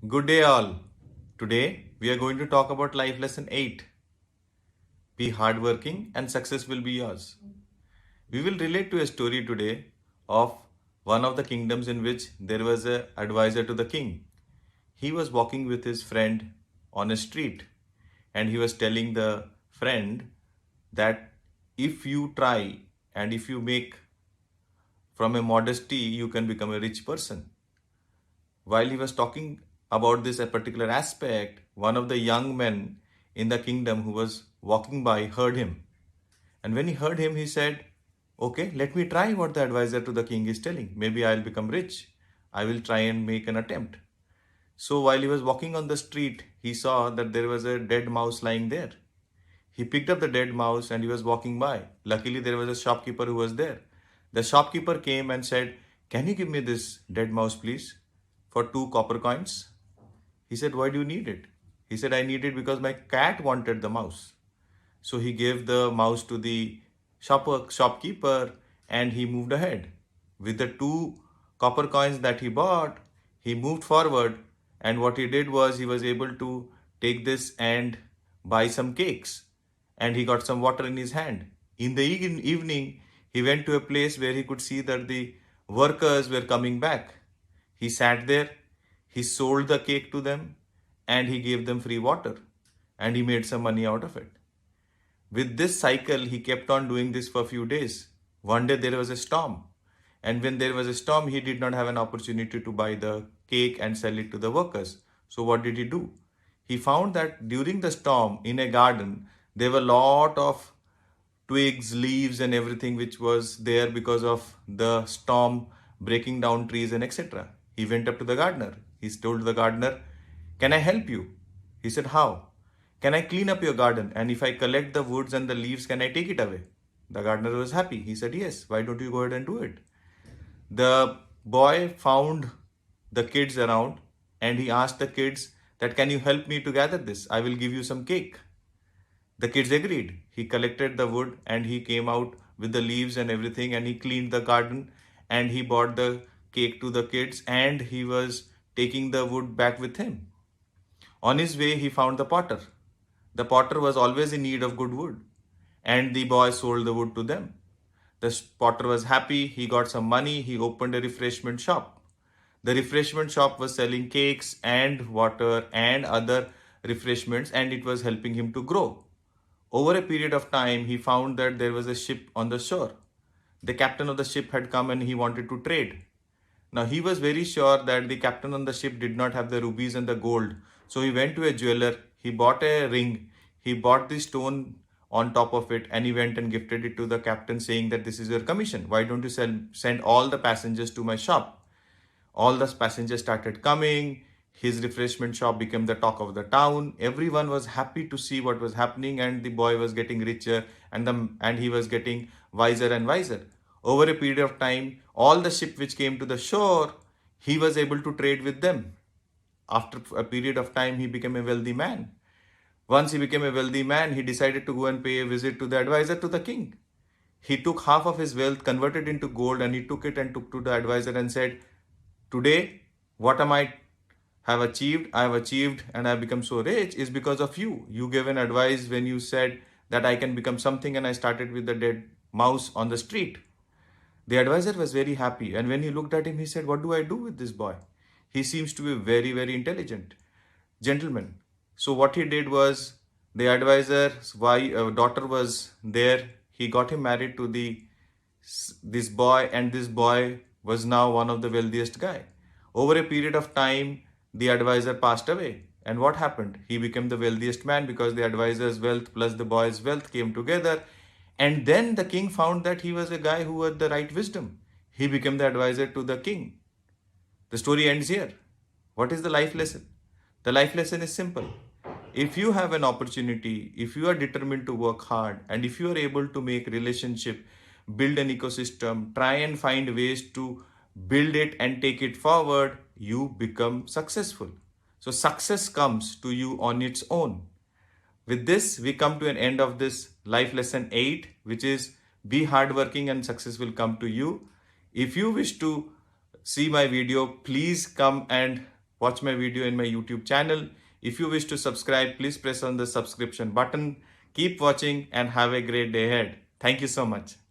Good day, all. Today we are going to talk about life lesson 8. Be hardworking and success will be yours. We will relate to a story today of one of the kingdoms in which there was an advisor to the king. He was walking with his friend on a street and he was telling the friend that if you try and if you make from a modesty, you can become a rich person. While he was talking about this a particular aspect, one of the young men in the kingdom who was walking by heard him. And when he heard him, he said, okay, let me try what the advisor to the king is telling. Maybe I'll become rich. I will try and make an attempt. So while he was walking on the street, he saw that there was a dead mouse lying there. He picked up the dead mouse and he was walking by. Luckily, there was a shopkeeper who was there. The shopkeeper came and said, can you give me this dead mouse, please, for 2 copper coins? He said, why do you need it? He said, I need it because my cat wanted the mouse. So he gave the mouse to the shopkeeper and he moved ahead. With the 2 copper coins that he bought, he moved forward, and what he did was he was able to take this and buy some cakes, and he got some water in his hand. In the evening, he went to a place where he could see that the workers were coming back. He sat there, he sold the cake to them, and he gave them free water, and he made some money out of it. With this cycle, he kept on doing this for a few days. One day there was a storm, and when there was a storm, he did not have an opportunity to buy the cake and sell it to the workers. So what did he do? He found that during the storm in a garden, there were a lot of twigs, leaves and everything which was there because of the storm breaking down trees and etc. He went up to the gardener. He told the gardener, can I help you? He said, how? Can I clean up your garden? And if I collect the woods and the leaves, can I take it away? The gardener was happy. He said, yes, why don't you go ahead and do it? The boy found the kids around and he asked the kids that, can you help me to gather this? I will give you some cake. The kids agreed. He collected the wood and he came out with the leaves and everything, and he cleaned the garden and he brought the cake to the kids, and he was taking the wood back with him. On his way, he found the potter. The potter was always in need of good wood, and the boy sold the wood to them. The potter was happy. He got some money. He opened a refreshment shop. The refreshment shop was selling cakes and water and other refreshments, and it was helping him to grow. Over a period of time, he found that there was a ship on the shore. The captain of the ship had come and he wanted to trade. Now, he was very sure that the captain on the ship did not have the rubies and the gold. So he went to a jeweler, he bought a ring, he bought the stone on top of it, and he went and gifted it to the captain, saying that this is your commission. Why don't you send all the passengers to my shop? All the passengers started coming. His refreshment shop became the talk of the town. Everyone was happy to see what was happening, and the boy was getting richer, and he was getting wiser and wiser. Over a period of time, all the ship which came to the shore, he was able to trade with them. After a period of time, he became a wealthy man. Once he became a wealthy man, he decided to go and pay a visit to the advisor to the king. He took half of his wealth, converted into gold, and he took it and took to the advisor and said, today, what am I have achieved? I have achieved and I have become so rich is because of you. You gave an advice when you said that I can become something, and I started with the dead mouse on the street. The advisor was very happy, and when he looked at him, he said, what do I do with this boy? He seems to be very, very intelligent gentleman. So what he did was, the advisor's daughter was there. He got him married to this boy, and this boy was now one of the wealthiest guy. Over a period of time, the advisor passed away. And what happened? He became the wealthiest man because the advisor's wealth plus the boy's wealth came together. And then the king found that he was a guy who had the right wisdom. He became the advisor to the king. The story ends here. What is the life lesson? The life lesson is simple. If you have an opportunity, if you are determined to work hard, and if you are able to make relationship, build an ecosystem, try and find ways to build it and take it forward, you become successful. So success comes to you on its own. With this, we come to an end of this life lesson 8, which is be hardworking and success will come to you. If you wish to see my video, please come and watch my video in my YouTube channel. If you wish to subscribe, please press on the subscription button. Keep watching and have a great day ahead. Thank you so much.